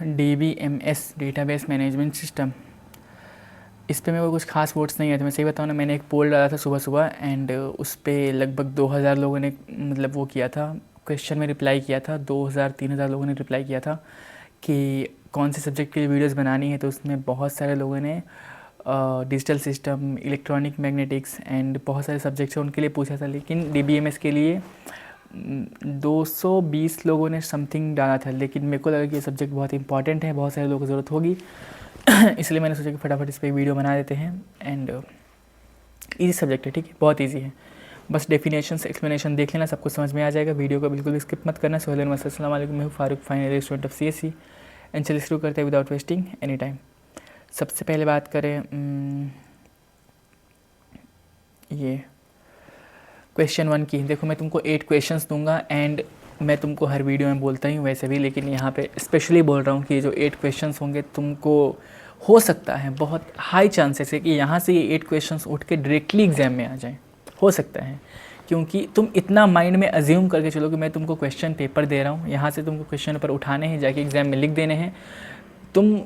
DBMS database management system. इस पे मेरे को कुछ खास वोट्स नहीं आए थे। मैं सही बताऊँ ना, मैंने एक पोल डाला था सुबह सुबह एंड उस पर लगभग 2000 लोगों ने मतलब वो किया था, क्वेश्चन में रिप्लाई किया था। 2000-3000 लोगों ने रिप्लाई किया था कि कौन से सब्जेक्ट के लिए वीडियोस बनानी है। तो उसमें बहुत सारे लोगों ने digital system, electronic magnetics and बहुत सारे सब्जेक्ट्स हैं उनके लिए पूछा था। लेकिन DBMS के लिए 220 लोगों ने समथिंग डाला था। लेकिन मेरे को लगा कि ये सब्जेक्ट बहुत इंपॉर्टेंट है, बहुत सारे लोगों को ज़रूरत होगी इसलिए मैंने सोचा कि फटाफट इस पर एक वीडियो बना देते हैं। एंड ईजी सब्जेक्ट है, ठीक है, बहुत ईजी है। बस डेफिनेशंस, एक्सप्लेनेशन देख लेना, सब कुछ समझ में आ जाएगा। वीडियो को बिल्कुल भी स्किप मत करना। अस्सलाम वालेकुम, मैं हूँ Farooq, final year student of CSE। And चलिए शुरू करते हैं विदाउट वेस्टिंग एनी टाइम। सबसे पहले बात करें ये क्वेश्चन 1 की। देखो मैं तुमको 8 क्वेश्चंस दूंगा एंड मैं तुमको हर वीडियो में बोलता ही हूँ वैसे भी, लेकिन यहाँ पे स्पेशली बोल रहा हूँ कि जो 8 क्वेश्चंस होंगे तुमको हो सकता है, बहुत हाई चांसेस है कि यहाँ से ये 8 क्वेश्चंस उठ के डायरेक्टली एग्जाम में आ जाएं। हो सकता है, क्योंकि तुम इतना माइंड में अज्यूम करके चलो कि मैं तुमको क्वेश्चन पेपर दे रहा हूँ, यहाँ से तुमको क्वेश्चन पेपर उठाने हैं, जाके एग्ज़ाम में लिख देने हैं। तुम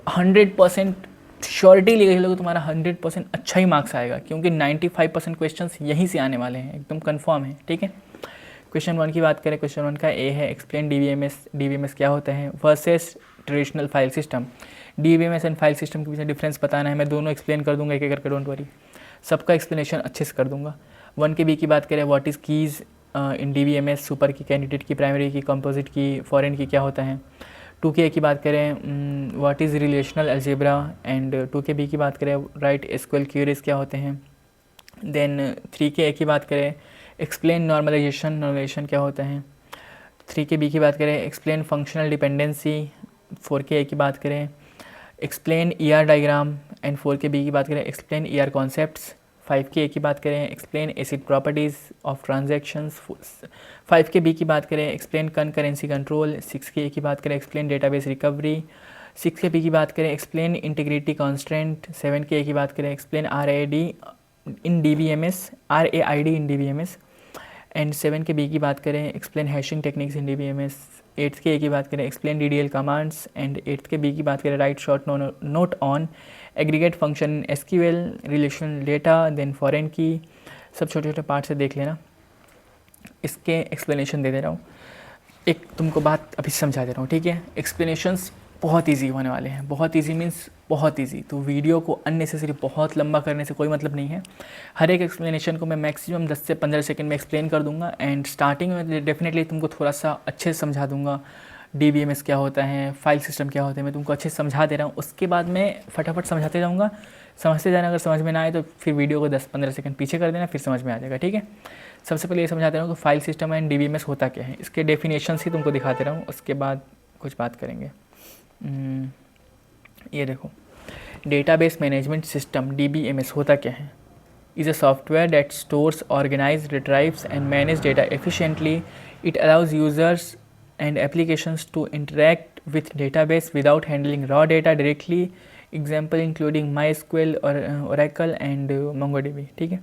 100% श्योरिटी लेके चलोगे, तुम्हारा 100% अच्छा ही मार्क्स आएगा, क्योंकि 95% क्वेश्चंस यहीं से आने वाले हैं, एकदम कंफर्म है, ठीक है। क्वेश्चन 1 की बात करें, क्वेश्चन 1 का ए है, एक्सप्लेन DBMS क्या होता है versus traditional file system. DBMS and file system के बीच में डिफरेंस बताना है। मैं दोनों एक्सप्लेन कर दूंगा एक एक करके, डोंट वरी, सबका एक्सप्लेनेशन अच्छे से कर दूंगा। 1 के बी की बात करें, what is keys in DBMS, super की, कैंडिडेट की, प्राइमरी की, कंपोजिट की, फॉरेन की क्या होता है। 2 के ए की बात करें, what is relational algebra. And 2 के बी की बात करें, राइट SQL क्यूरीज क्या होते हैं। देन 3 के ए की बात करें, एक्सप्लेन नॉर्मलाइजेशन क्या होता है। 3 के बी की बात करें, एक्सप्लेन फंक्शनल डिपेंडेंसी। 4 के ए की बात करें, एक्सप्लेन ER डायग्राम। एंड 4 के बी की बात करें, एक्सप्लेन ER कॉन्सेप्ट्स। 5 के ए की बात करें, explain acid properties of transactions. 5 के बी की बात करें, एक्सप्लेन कंकरेंसी कंट्रोल। 6 के ए की बात करें, एक्सप्लेन डेटाबेस रिकवरी। 6 के बी की बात करें, एक्सप्लेन इंटीग्रिटी कॉन्स्टेंट। 7 के ए की बात करें, explain RAID in RAID in DBMS। And 7 के बी की बात करें, explain hashing techniques in DBMS। 8th के ए की बात करें, explain DDL commands. And 8th के बी की बात करें, write short note on aggregate function SQL relational data. Then foreign key, सब छोटे छोटे पार्ट से देख लेना। इसके एक्सप्लेनेशन दे दे रहा हूँ, एक तुमको बात अभी समझा दे रहा हूँ, ठीक है। एक्सप्लेनेशंस बहुत इजी होने वाले हैं, बहुत इजी मीन्स बहुत इजी। तो वीडियो को अननेसेसरी बहुत लंबा करने से कोई मतलब नहीं है। हर एक एक्सप्लेनेशन को मैं मैक्सिमम 10 से 15 सेकंड में एक्सप्लेन कर दूंगा। एंड स्टार्टिंग में डेफिनेटली तुमको थोड़ा सा अच्छे से समझा दूंगा, DBMS क्या होता है, फाइल सिस्टम क्या होता है, मैं तुमको अच्छे से समझा दे रहा हूँ। उसके बाद मैं फटाफट समझाते जाऊँगा, समझते जाना। अगर समझ में ना आए तो फिर वीडियो को 10-15 सेकंड पीछे कर देना, फिर समझ में आ जाएगा, ठीक है। सबसे पहले ये समझाते रहा हूँ कि फाइल सिस्टम एंड DBMS होता क्या है, इसके डेफिनेशन ही तुमको दिखाते रहा हूँ, उसके बाद कुछ बात करेंगे। ये देखो, डेटाबेस मैनेजमेंट सिस्टम DBMS होता क्या है। is a software that stores, organizes, retrieves and manages data efficiently. It allows users and applications to interact with database without handling raw data directly. Example including MySQL or Oracle and MongoDB, ठीक है।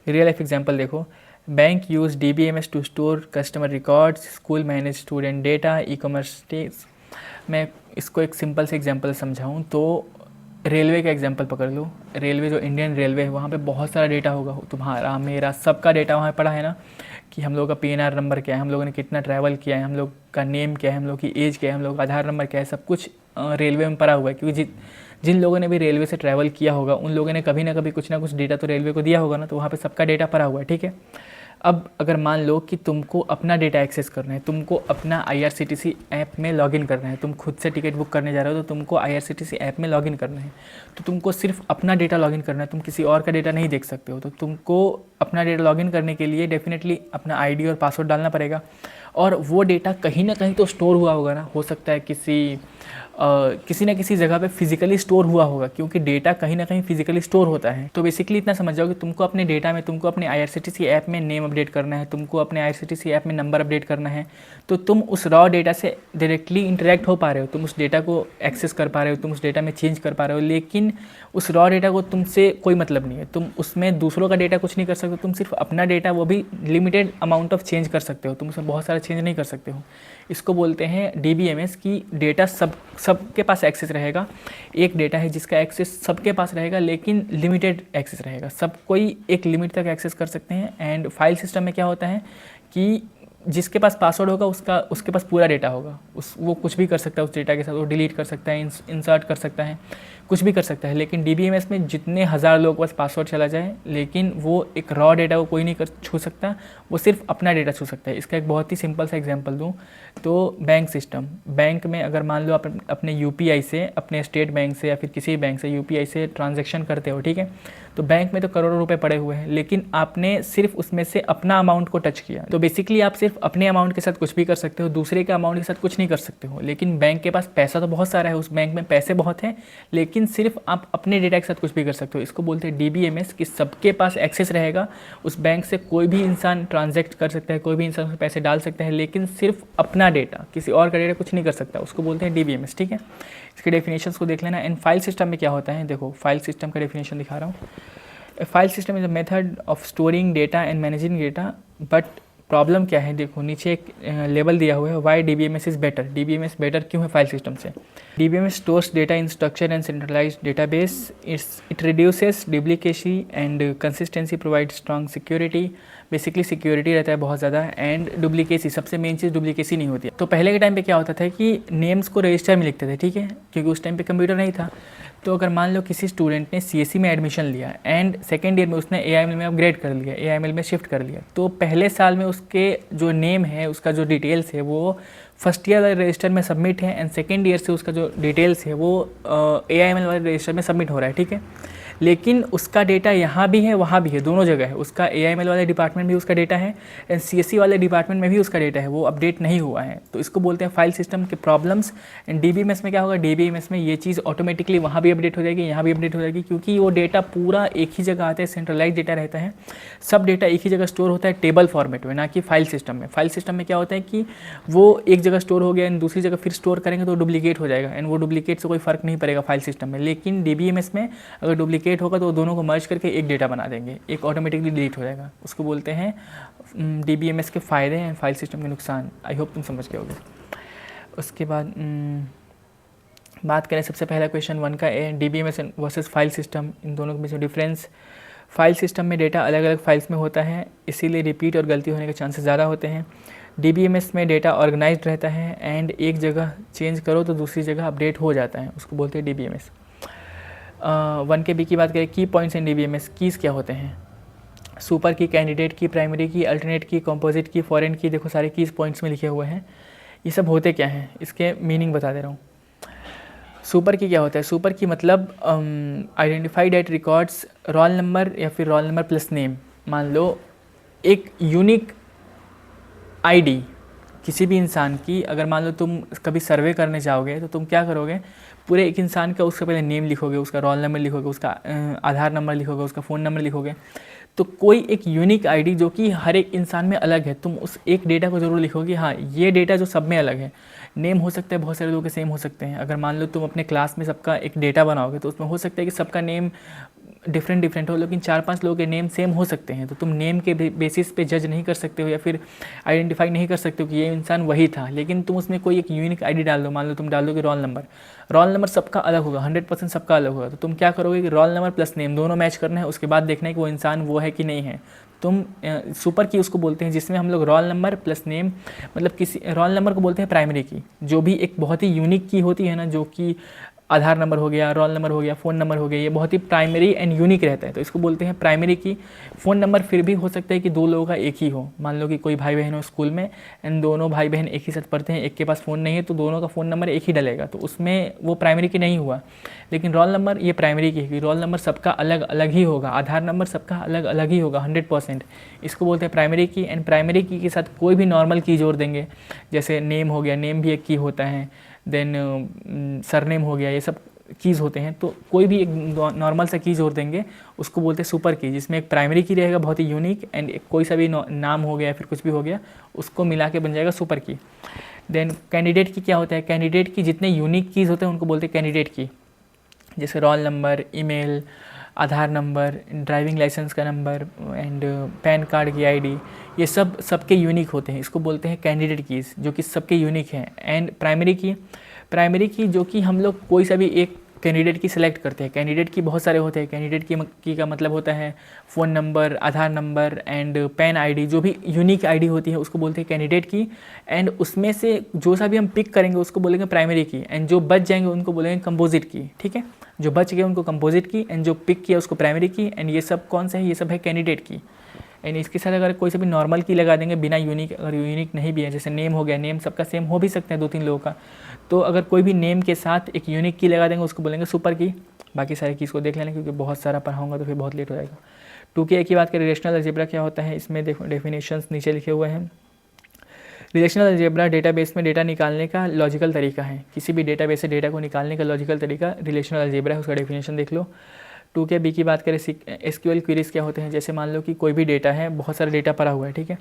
Real life example देखो, bank use DBMS to store customer records, school manage student data, e-commerce tracks. मैं इसको एक simple से example समझाऊं तो railway का एग्जांपल पकड़ लो। रेलवे, जो इंडियन रेलवे है, वहाँ पे बहुत सारा डेटा होगा, तुम्हारा मेरा सबका डेटा वहाँ पड़ा है ना, कि हम लोग का PNR नंबर क्या है, हम लोगों ने कितना ट्रैवल किया है, हम लोग का नेम क्या है, हम लोग की एज क्या है, हम लोग का आधार नंबर क्या है, सब कुछ रेलवे में पड़ा हुआ है। क्योंकि जिन लोगों ने भी रेलवे से ट्रैवल किया होगा उन लोगों ने कभी ना कभी कुछ ना कुछ डेटा तो रेलवे को दिया होगा ना, तो वहाँ पर सबका डेटा पड़ा हुआ है, ठीक है। अब अगर मान लो कि तुमको अपना डेटा एक्सेस करना है, तुमको अपना IRCTC ऐप में लॉगिन करना है, तुम खुद से टिकट बुक करने जा रहे हो तो तुमको IRCTC ऐप में लॉगिन करना है, तो तुमको सिर्फ अपना डेटा लॉगिन करना है, तुम किसी और का डेटा नहीं देख सकते हो। तो तुमको अपना डेटा लॉगिन करने के लिए डेफिनेटली अपना ID और पासवर्ड डालना पड़ेगा, और वो डेटा कहीं ना कहीं तो स्टोर हुआ होगा ना। हो सकता है किसी ना किसी जगह पे फिजिकली स्टोर हुआ होगा, क्योंकि डेटा कहीं ना कहीं फिजिकली स्टोर होता है। तो बेसिकली इतना समझ जाओ कि तुमको अपने डेटा में, तुमको अपने IRCTC ऐप में नेम अपडेट करना है, तुमको अपने IRCTC ऐप में नंबर अपडेट करना है, तो तुम उस रॉ डेटा से डायरेक्टली इंटरेक्ट हो पा रहे हो, तुम उस डेटा को एक्सेस कर पा रहे हो, तुम उस डेटा में चेंज कर पा रहे हो। लेकिन उस रॉ डेटा को तुमसे कोई मतलब नहीं है, तुम उसमें दूसरों का डेटा कुछ नहीं कर सकते, तुम सिर्फ अपना डेटा, वो भी लिमिटेड अमाउंट ऑफ चेंज कर सकते हो, तुम उसमें बहुत सारा चेंज नहीं कर सकते हो। इसको बोलते हैं DBMS की डेटा सब सबके पास एक्सेस रहेगा। एक डेटा है जिसका एक्सेस सबके पास रहेगा लेकिन लिमिटेड एक्सेस रहेगा, सब कोई एक लिमिट तक एक्सेस कर सकते हैं। एंड फाइल सिस्टम में क्या होता है कि जिसके पास पासवर्ड होगा उसके पास पूरा डेटा होगा, वो कुछ भी कर सकता है उस डेटा के साथ, वो डिलीट कर सकता है, इंसर्ट कर सकता है, कुछ भी कर सकता है। लेकिन DBMS में जितने हज़ार लोगों के पास पासवर्ड चला जाए लेकिन वो एक रॉ डेटा को कोई नहीं छू सकता, वो सिर्फ अपना डेटा छू सकता है। इसका एक बहुत ही सिंपल सा एग्जांपल दूं तो बैंक सिस्टम, बैंक में अगर मान लो आप अपने UPI से, अपने स्टेट बैंक से या फिर किसी बैंक से UPI से ट्रांजैक्शन करते हो, ठीक है, तो बैंक में तो करोड़ों रुपए पड़े हुए हैं लेकिन आपने सिर्फ उसमें से अपना अमाउंट को टच किया। तो बेसिकली आप सिर्फ अपने अमाउंट के साथ कुछ भी कर सकते हो, दूसरे के अमाउंट के साथ कुछ नहीं कर सकते हो। लेकिन बैंक के पास पैसा तो बहुत सारा है, उस बैंक में पैसे बहुत हैं, लेकिन सिर्फ आप अपने डेटा के साथ कुछ भी कर सकते हो। इसको बोलते हैं DBMS, कि सबके पास एक्सेस रहेगा, उस बैंक से कोई भी इंसान ट्रांजैक्ट कर सकता है, कोई भी इंसान उसमें पैसे डाल सकता है, लेकिन सिर्फ अपना डेटा, किसी और का डेटा कुछ नहीं कर सकता। उसको बोलते हैं DBMS, ठीक है। इसके डेफिनेशंस को देख लेना। एंड फाइल सिस्टम में क्या होता है, देखो फाइल सिस्टम का डेफिनेशन दिखा रहा हूँ। File system is a method of storing data and managing data. But problem क्या है, देखो नीचे एक लेबल दिया हुआ है, why DBMS is better. DBMS better क्यों है फाइल सिस्टम से? DBMS stores data in structure and centralised database, it reduces duplicacy and consistency, provide strong security. Basically security रहता है बहुत ज़्यादा, एंड डुप्लीकेसी, सबसे मेन चीज़ डुप्लीकेसी नहीं होती है। तो पहले के टाइम पे क्या होता था कि नेम्स को रजिस्टर में लिखते थे, ठीक है, क्योंकि उस टाइम पे कंप्यूटर नहीं था। तो अगर मान लो किसी स्टूडेंट ने CSE में एडमिशन लिया एंड सेकेंड ईयर में उसने AIML में अपग्रेड कर लिया, AIML में शिफ्ट कर लिया, तो पहले साल में उसके जो नेम है, उसका जो डिटेल्स है वो फर्स्ट ईयर वाले रजिस्टर में सबमिट है, एंड सेकेंड ईयर से उसका जो डिटेल्स है वो AIML वाले रजिस्टर में सबमिट हो रहा है, ठीक है। लेकिन उसका डेटा यहाँ भी है वहाँ भी है, दोनों जगह है। उसका AIML वाले डिपार्टमेंट में भी उसका डेटा है एंड CSE वाले डिपार्टमेंट में भी उसका डेटा है, वो अपडेट नहीं हुआ है। तो इसको बोलते हैं फाइल सिस्टम के प्रॉब्लम्स। एंड DBMS में क्या होगा, DBMS में ये चीज़ ऑटोमेटिकली वहाँ भी अपडेट हो जाएगी, यहाँ भी अपडेट हो जाएगी, क्योंकि वो डेटा पूरा एक ही जगह आता है, सेंट्रलाइज डेटा रहता है, सब डेटा एक ही जगह स्टोर होता है टेबल फॉर्मेट में, ना कि फाइल सिस्टम में। फाइल सिस्टम में क्या होता है कि वो एक जगह स्टोर हो गया एंड दूसरी जगह फिर स्टोर करेंगे तो डुप्लीकेट हो जाएगा, एंड वो डुप्लीकेट से कोई फर्क नहीं पड़ेगा फाइल सिस्टम में। लेकिन DBMS में अगर डुप्लीकेट होगा तो दोनों को मर्ज करके एक डेटा बना देंगे, एक ऑटोमेटिकली डिलीट हो जाएगा। उसको बोलते हैं DBMS के फ़ायदे हैं, फाइल सिस्टम के नुकसान। आई होप तुम समझ गए होगे। उसके बाद बात करें सबसे पहला क्वेश्चन 1 का, DBMS वर्सेस फाइल सिस्टम, इन दोनों के बीच में डिफरेंस। फाइल सिस्टम में डेटा अलग अलग फाइल्स में होता है, इसीलिए रिपीट और गलती होने के चांसेस ज़्यादा होते हैं। DBMS में डेटा ऑर्गेनाइज्ड रहता है एंड एक जगह चेंज करो तो दूसरी जगह अपडेट हो जाता है, उसको बोलते हैं DBMS। 1 के बी की बात करें, की पॉइंट्स इन DBMS, कीज़ क्या होते हैं? सुपर की, कैंडिडेट की, प्राइमरी की, अल्टरनेट की, कंपोजिट की, फॉरेन की, देखो सारे कीज़ पॉइंट्स में लिखे हुए हैं। ये सब होते क्या हैं, इसके मीनिंग बता दे रहा हूँ। सुपर की क्या होता है? सुपर की मतलब identified at records roll number या फिर रोल नंबर प्लस नेम। मान लो एक यूनिक ID किसी भी इंसान की, अगर मान लो तुम कभी सर्वे करने जाओगे तो तुम क्या करोगे, पूरे एक इंसान का उसका पहले नेम लिखोगे, उसका रोल नंबर लिखोगे, उसका आधार नंबर लिखोगे, उसका फ़ोन नंबर लिखोगे। तो कोई एक यूनिक ID जो कि हर एक इंसान में अलग है, तुम उस एक डेटा को ज़रूर लिखोगे, हाँ ये डेटा जो सब में अलग है। नेम हो सकता है बहुत सारे लोगों के सेम हो सकते हैं। अगर मान लो तुम अपने क्लास में सबका एक डेटा बनाओगे तो उसमें हो सकता है कि सबका नेम डिफरेंट हो, लेकिन 4-5 लोगों के नेम सेम हो सकते हैं। तो तुम नेम के बेसिस पे जज नहीं कर सकते हो या फिर आइडेंटिफाई नहीं कर सकते हो कि ये इंसान वही था। लेकिन तुम उसमें कोई एक यूनिक ID डाल दो, मान लो तुम डाल दोगे रोल नंबर सबका अलग होगा, 100% सबका अलग होगा। तो तुम क्या करोगे कि रोल नंबर प्लस नेम दोनों मैच करना है, उसके बाद देखना है कि वो इंसान वो है कि नहीं है। तुम सुपर की उसको बोलते हैं जिसमें हम लोग रोल नंबर प्लस नेम, मतलब किसी रोल नंबर को बोलते हैं प्राइमरी की, जो भी एक बहुत ही यूनिक की होती है ना, जो कि आधार नंबर हो गया, रोल नंबर हो गया, फ़ोन नंबर हो गया, ये बहुत ही प्राइमरी एंड यूनिक रहता है, तो इसको बोलते हैं प्राइमरी की। फ़ोन नंबर फिर भी हो सकता है कि 2 लोगों का एक ही हो, मान लो कि कोई भाई बहन हो स्कूल में एंड दोनों भाई बहन एक ही साथ पढ़ते हैं, एक के पास फ़ोन नहीं है तो दोनों का फ़ोन नंबर एक ही डलेगा, तो उसमें वो प्राइमरी की नहीं हुआ। लेकिन रोल नंबर ये प्राइमरी की है, रोल नंबर सबका अलग अलग ही होगा, आधार नंबर सबका अलग अलग ही होगा 100%। इसको बोलते हैं प्राइमरी की। एंड प्राइमरी की के साथ कोई भी नॉर्मल की जोड़ देंगे, जैसे नेम हो गया, नेम भी एक की होता है, देन सरनेम हो गया, ये सब कीज़ होते हैं। तो कोई भी एक नॉर्मल सा की जोड़ देंगे, उसको बोलते हैं सुपर की, जिसमें एक प्राइमरी की रहेगा बहुत ही यूनिक एंड कोई सा भी नाम हो गया फिर कुछ भी हो गया, उसको मिला के बन जाएगा सुपर की। देन कैंडिडेट की क्या होता है? कैंडिडेट की जितने यूनिक कीज़ होते हैं उनको बोलते हैं कैंडिडेट की, जैसे रोल नंबर, ईमेल, आधार नंबर, ड्राइविंग लाइसेंस का नंबर एंड पैन कार्ड की ID, ये सब सबके यूनिक होते हैं, इसको बोलते हैं कैंडिडेट कीज़, जो कि सबके यूनिक हैं। एंड प्राइमरी की, प्राइमरी की जो कि हम लोग कोई सा भी एक कैंडिडेट की सिलेक्ट करते हैं। कैंडिडेट की बहुत सारे होते हैं। कैंडिडेट की का मतलब होता है phone number, Aadhaar number and pan ID, जो भी यूनिक आईडी होती है उसको बोलते हैं कैंडिडेट की। एंड उसमें से जो सा भी हम पिक करेंगे उसको बोलेंगे प्राइमरी की, एंड जो बच जाएंगे उनको बोलेंगे कंपोजिट की। ठीक है, जो बच गए उनको कंपोजिट की, एंड जो पिक किया उसको प्राइमरी की। एंड ये सब कौन सा है, ये सब है कैंडिडेट की। एंड इसके साथ अगर कोई सा भी नॉर्मल की लगा देंगे बिना यूनिक, अगर यूनिक नहीं भी है, जैसे नेम हो गया, नेम सबका सेम हो भी सकते हैं 2-3 लोगों का, तो अगर कोई भी नेम के साथ एक यूनिक की लगा देंगे उसको बोलेंगे सुपर की। बाकी सारे कीज़ को देख लेना क्योंकि बहुत सारा पढ़ाऊंगा तो फिर बहुत लेट हो जाएगा। 2K की बात करें, रिलेशनल अलजेब्रा क्या होता है, इसमें देखो डेफिनेशंस नीचे लिखे हुए हैं। रिलेशनल अलजेब्रा डेटाबेस में डेटा निकालने का लॉजिकल तरीका है। किसी भी डेटाबेस से डेटा को निकालने का लॉजिकल तरीका रिलेशनल अलजेब्रा है, उसका डेफिनेशन देख लो। 2KB की बात करें, SQL क्वेरीज क्या होते हैं। जैसे मान लो कि कोई भी डेटा है, बहुत सारा डेटा पड़ा हुआ है, ठीक है।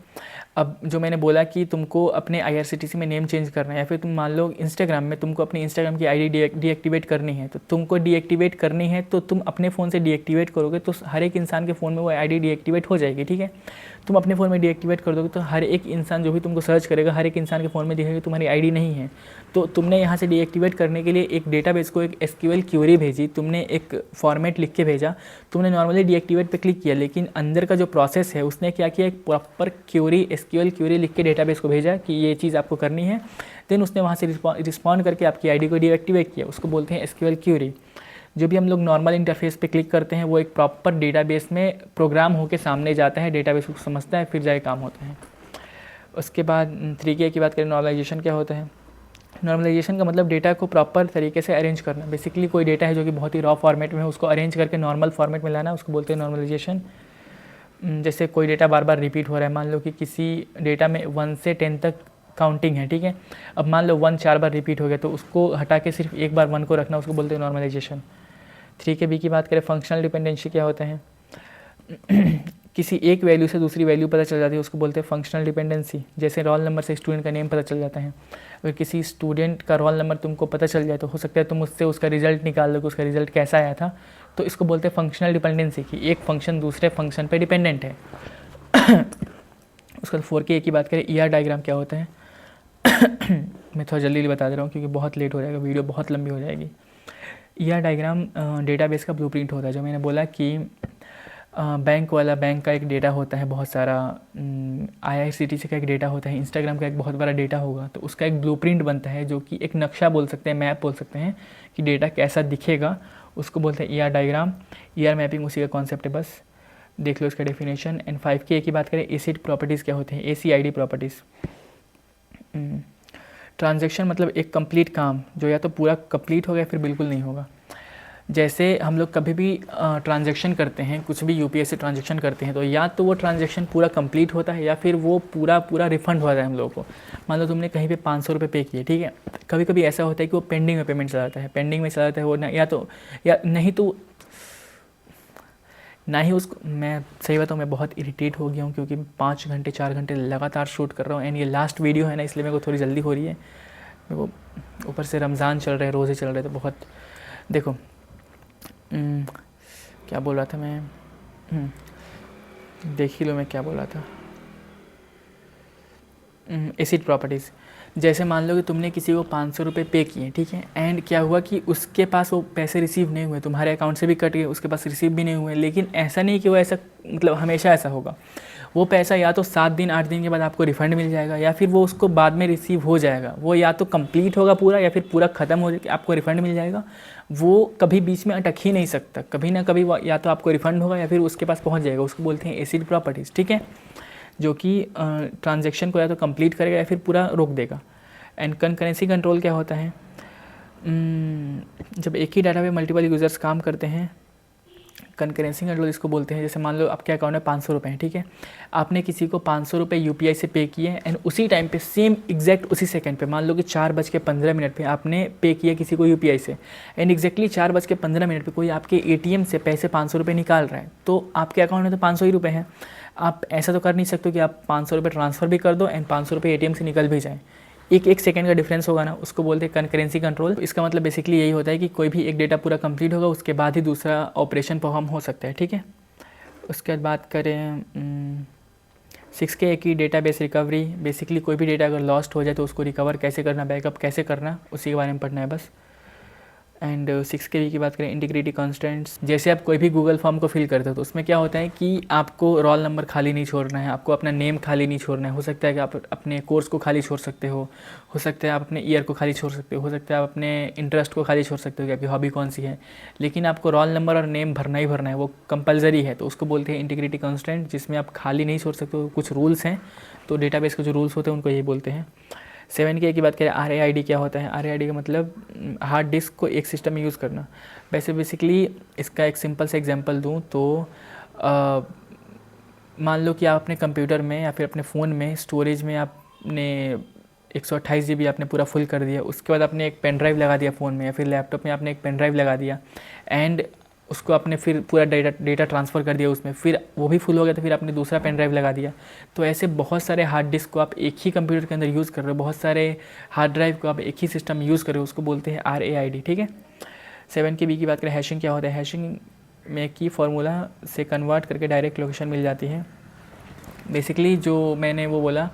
अब जो मैंने बोला कि तुमको अपने IRCTC में नेम चेंज करना है, या फिर तुम मान लो इंस्टाग्राम में तुमको अपनी इंस्टाग्राम की आईडी डीएक्टिवेट करनी है, तो तुमको डीएक्टिवेट करनी है तो तुम अपने फ़ोन से डीएक्टिवेट करोगे तो हर एक इंसान के फ़ोन में वो आईडी डीएक्टिवेट हो जाएगी, ठीक है। तुम अपने फ़ोन में डीएक्टिवेट कर दोगे तो हर एक इंसान जो भी तुमको सर्च करेगा, हर एक इंसान के फ़ोन में दिखेगा तुम्हारी आईडी नहीं है। तो तुमने यहाँ से डीएक्टिवेट करने के लिए एक डेटाबेस को एक SQL क्यूरी भेजी, तुमने एक फॉर्मेट लिख के भेजा, तुमने नॉर्मली डीएक्टिवेट पे क्लिक किया, लेकिन अंदर का जो प्रोसेस है उसने क्या किया, एक प्रॉपर क्यूरी SQL क्यूरी लिख के डेटाबेस को भेजा कि ये चीज़ आपको करनी है। देन उसने वहाँ से रिस्पॉन्ड करके आपकी आईडी को डीएक्टिवेट किया, उसको बोलते हैं SQL क्यूरी। जो भी हम लोग नॉर्मल इंटरफेस पे क्लिक करते हैं वो एक प्रॉपर डेटाबेस में प्रोग्राम होके सामने जाता है, डेटाबेस को समझता है, फिर जाके काम होता है। उसके बाद 3K की बात करें, नॉर्मलाइजेशन क्या होता है। नॉर्मलाइजेशन का मतलब डेटा को प्रॉपर तरीके से अरेंज करना। बेसिकली कोई डेटा है जो कि बहुत ही रॉ फॉर्मेट में है, उसको अरेंज करके नॉर्मल फॉर्मेट में लाना, उसको बोलते हैं नॉर्मलाइजेशन। जैसे कोई डेटा बार बार रिपीट हो रहा है, मान लो कि किसी डेटा में 1 से 10 तक काउंटिंग है, ठीक है। अब मान लो 1 4 बार रिपीट हो गया तो उसको हटा के सिर्फ एक बार 1 को रखना, उसको बोलते हैं नॉर्मलाइजेशन। 3KB की बात करें, फंक्शनल डिपेंडेंसी क्या होता है। किसी एक वैल्यू से दूसरी वैल्यू पता चल जाती है, उसको बोलते हैं फंक्शनल डिपेंडेंसी। जैसे रोल नंबर से स्टूडेंट का नेम पता चल जाता है। अगर किसी स्टूडेंट का रोल नंबर तुमको पता चल जाए तो हो सकता है तुम उससे उसका रिजल्ट निकाल लो कि उसका रिजल्ट कैसा आया था, तो इसको बोलते हैं फंक्शनल डिपेंडेंसी की एक फंक्शन दूसरे फंक्शन पे डिपेंडेंट है। उसके बाद 4K की बात करें, ER डायग्राम क्या होता है। मैं थोड़ा जल्दी बता दे रहा हूँ क्योंकि बहुत लेट हो जाएगा, वीडियो बहुत लंबी हो जाएगी। ER डायग्राम डेटाबेस का ब्लूप्रिंट होता है। जो मैंने बोला कि बैंक वाला, बैंक का एक डेटा होता है बहुत सारा, IRCTC का एक डेटा होता है, इंस्टाग्राम का एक बहुत बड़ा डेटा होगा, तो उसका एक ब्लूप्रिंट बनता है जो कि एक नक्शा बोल सकते हैं, मैप बोल सकते हैं कि डेटा कैसा दिखेगा, उसको बोलते हैं ER डायग्राम। ER मैपिंग उसी का कॉन्सेप्ट है, बस देख लो इसका डेफिनेशन। एंड 5K की बात करें, एसिड प्रॉपर्टीज़ क्या होते हैं, ACID प्रॉपर्टीज़। ट्रांजैक्शन मतलब एक कंप्लीट काम जो या तो पूरा कंप्लीट होगा या फिर बिल्कुल नहीं होगा। जैसे हम लोग कभी भी ट्रांजैक्शन करते हैं, कुछ भी UPI से ट्रांजैक्शन करते हैं, तो या तो वो ट्रांजैक्शन पूरा कंप्लीट होता है या फिर वो पूरा रिफ़ंड हो जाता है हम लोगों को। मान लो तुमने कहीं पे 500 रुपये पे किए, ठीक है। कभी कभी ऐसा होता है कि वो पेंडिंग में पेमेंट चला जाता है, पेंडिंग में चला जाता है वो ना, या नहीं तो ना ही उसको। मैं सही बताऊँ, मैं बहुत इरिटेट हो गया हूँ क्योंकि 5 घंटे 4 घंटे लगातार शूट कर रहा हूँ, एंड ये लास्ट वीडियो है ना, इसलिए मेरे को थोड़ी जल्दी हो रही है। मेरे को ऊपर से रमज़ान चल रहे हैं, रोज़े चल रहे, तो बहुत देखो क्या बोल रहा था मैं, देख ही लो मैं क्या बोल रहा था। एसिड प्रॉपर्टीज़, जैसे मान लो कि तुमने किसी को 500 रुपये पे किए, ठीक है, एंड क्या हुआ कि उसके पास वो पैसे रिसीव नहीं हुए, तुम्हारे अकाउंट से भी कट गए, उसके पास रिसीव भी नहीं हुए। लेकिन ऐसा नहीं कि वो ऐसा, मतलब हमेशा ऐसा होगा। वो पैसा या तो 7 दिन 8 दिन के बाद आपको रिफ़ंड मिल जाएगा, या फिर वो उसको बाद में रिसीव हो जाएगा। वो या तो कंप्लीट होगा पूरा, या फिर पूरा ख़त्म हो जाएगा, आपको रिफ़ंड मिल जाएगा। वो कभी बीच में अटक ही नहीं सकता, कभी ना कभी या तो आपको रिफ़ंड होगा या फिर उसके पास पहुँच जाएगा। उसको बोलते हैं एसिड प्रॉपर्टीज़, ठीक है, जो कि ट्रांजैक्शन को या तो कंप्लीट करेगा या फिर पूरा रोक देगा। एंड कंकरेंसी कंट्रोल क्या होता है, जब एक ही डाटा पे मल्टीपल यूज़र्स काम करते हैं, कंकरेंसी कंट्रोल इसको बोलते हैं। जैसे मान लो आपके अकाउंट में 500 रुपये हैं, ठीक है, आपने किसी को 500 रुपये UPI से पे किए, एंड उसी टाइम पे सेम एग्जैक्ट उसी सेकंड पे, मान लो कि 4:15 पे आपने पे किया किसी को UPI से, एंड एग्जैक्टली 4:15 पे कोई आपके ATM से पैसे 500 रुपये निकाल रहा है, तो आपके अकाउंट में तो 500 ही रुपये हैं। आप ऐसा तो कर नहीं सकते कि आप 500 रुपये ट्रांसफ़र भी कर दो एंड 500 रुपये ATM से निकल भी जाए। एक सेकंड का डिफरेंस होगा ना, उसको बोलते हैं कंकरेंसी कंट्रोल। इसका मतलब बेसिकली यही होता है कि कोई भी एक डेटा पूरा कंप्लीट होगा, उसके बाद ही दूसरा ऑपरेशन परफॉर्म हो सकता है, ठीक है। उसके बाद बात करें 6K की डेटाबेस रिकवरी, बेसिकली कोई भी डेटा अगर लॉस्ट हो जाए तो उसको रिकवर कैसे करना, बैकअप कैसे करना, उसी के बारे में पढ़ना है बस। एंड 6K की बात करें, इंटीग्रिटी कॉन्स्टेंट्स, जैसे आप कोई भी गूगल फॉर्म को फिल करते हो तो उसमें क्या होता है कि आपको रोल नंबर खाली नहीं छोड़ना है, आपको अपना नेम खाली नहीं छोड़ना है। हो सकता है कि आप अपने कोर्स को खाली छोड़ सकते हो सकता है आप अपने ईयर को खाली छोड़ सकते हो सकता है आप अपने इंटरेस्ट को खाली छोड़ सकते हो कि आपकी हॉबी कौन सी है, लेकिन आपको रोल नंबर और नेम भरना ही भरना है, वो कंपलसरी है। तो उसको बोलते हैं इंटीग्रिटी कॉन्स्टेंट, जिसमें आप खाली नहीं छोड़ सकते हो। कुछ रूल्स हैं, तो डेटाबेस के जो रूल्स होते हैं उनको यही बोलते हैं। 7K की बात करें, RAID क्या होता है? RAID का मतलब हार्ड डिस्क को एक सिस्टम में यूज़ करना। वैसे बेसिकली इसका एक सिंपल सा एग्जांपल दूं तो मान लो कि आप अपने कंप्यूटर में या फिर अपने फ़ोन में स्टोरेज में आपने 128 GB आपने पूरा फुल कर दिया, उसके बाद आपने एक पेन ड्राइव लगा दिया फ़ोन में, या फिर लैपटॉप में आपने एक पेन ड्राइव लगा दिया एंड उसको आपने फिर पूरा डेटा ट्रांसफ़र कर दिया उसमें, फिर वो भी फुल हो गया तो फिर आपने दूसरा पेन ड्राइव लगा दिया। तो ऐसे बहुत सारे हार्ड डिस्क को आप एक ही कंप्यूटर के अंदर यूज़ कर रहे हो, बहुत सारे हार्ड ड्राइव को आप एक ही सिस्टम में यूज़ कर रहे हो, उसको बोलते हैं RAID, ठीक है। 7KB की बात करें, हैशिंग क्या होता है? हैशिंग में की फार्मूला से कन्वर्ट करके डायरेक्ट लोकेशन मिल जाती है। बेसिकली जो मैंने वो बोला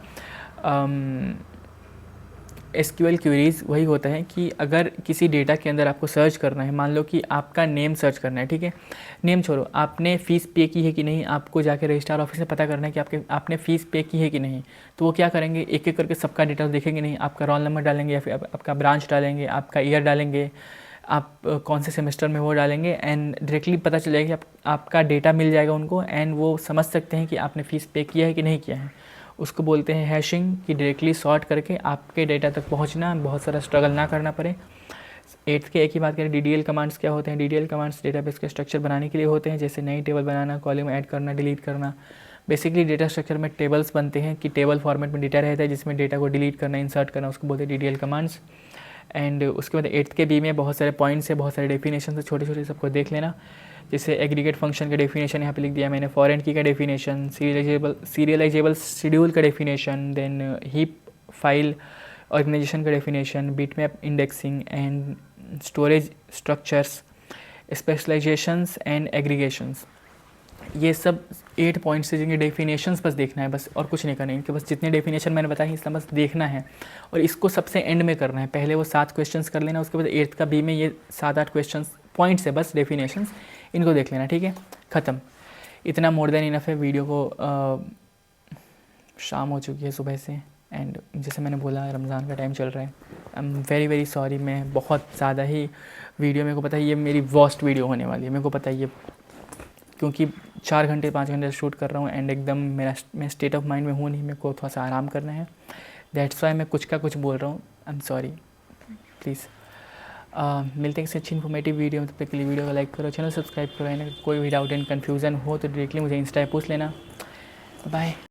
SQL क्वेरीज़ वही होता है कि अगर किसी डेटा के अंदर आपको सर्च करना है, मान लो कि आपका नेम सर्च करना है, ठीक है, नेम छोड़ो, आपने फ़ीस पे की है कि नहीं, आपको जाके रजिस्ट्रार ऑफिस में पता करना है कि आपने फ़ीस पे की है कि नहीं। तो वो क्या करेंगे, एक एक करके सबका डिटेल्स देखेंगे नहीं, आपका रोल नंबर डालेंगे या फिर आपका ब्रांच डालेंगे, आपका ईयर डालेंगे, आप कौन से सेमेस्टर में वो डालेंगे, एंड डायरेक्टली पता चल जाएगा कि आपका डेटा मिल जाएगा उनको, एंड वो समझ सकते हैं कि आपने फ़ीस पे किया है कि नहीं किया है। उसको बोलते हैं हैशिंग, कि डायरेक्टली सॉर्ट करके आपके डेटा तक पहुंचना, बहुत सारा स्ट्रगल ना करना पड़े। 8th के एक ही बात करें, DDL कमांड्स क्या होते हैं? DDL कमांड्स डेटाबेस के स्ट्रक्चर बनाने के लिए होते हैं, जैसे नई टेबल बनाना, कॉलम ऐड करना, डिलीट करना। बेसिकली डेटा स्ट्रक्चर में टेबल्स बनते हैं कि टेबल फॉर्मेट में डेटा रहता है जिसमें डेटा को डिलीट करना, इंसर्ट करना, उसको बोलते हैं DDL कमांड्स। एंड उसके बाद 8th के बी में बहुत सारे पॉइंट्स है, बहुत सारे डेफिनेशन है, छोटे छोटे, सबको देख लेना। जैसे एग्रीगेट फंक्शन का डेफिनेशन यहाँ पे लिख दिया मैंने, फॉरेन की का डेफिनेशन, सीरियलाइजेबल शेड्यूल का definition, then heap file organisation का definition, bitmap indexing and storage structures, specialisations and aggregations. ये सब 8 पॉइंट्स से, जिनके डेफिनेशंस बस देखना है बस, और कुछ नहीं करना है। इनके बस जितने डेफिनेशन मैंने बताए इसका बस देखना है, और इसको सबसे एंड में करना है। पहले वो 7 क्वेश्चंस कर लेना, उसके बाद 8th का बी में ये 7-8 क्वेश्चंस पॉइंट्स है बस, डेफिनेशंस, इनको देख लेना, ठीक है, ख़त्म। इतना मोर देन इनफ है। वीडियो को शाम हो चुकी है सुबह से, एंड जैसे मैंने बोला रमज़ान का टाइम चल रहा है। I am very very sorry, मैं बहुत ज़्यादा ही वीडियो, मेरे को पता है ये मेरी वर्स्ट वीडियो होने वाली है, मेरे को पता है ये, क्योंकि 4 घंटे 5 घंटे शूट कर रहा हूँ एंड एकदम मैं स्टेट ऑफ माइंड में हूँ नहीं, मेरे को थोड़ा सा आराम करना है, दैट्स वाई मैं कुछ का कुछ बोल रहा हूँ, आई एम सॉरी, प्लीज़। मिलते हैं किसी अच्छी इन्फॉर्मेटिव वीडियो में, तब तक के लिए वीडियो को लाइक करो, चैनल सब्सक्राइब करो, एंड कोई भी डाउट एंड कन्फ्यूज़न हो तो डायरेक्टली मुझे इंस्टा पे पूछ लेना। बाय।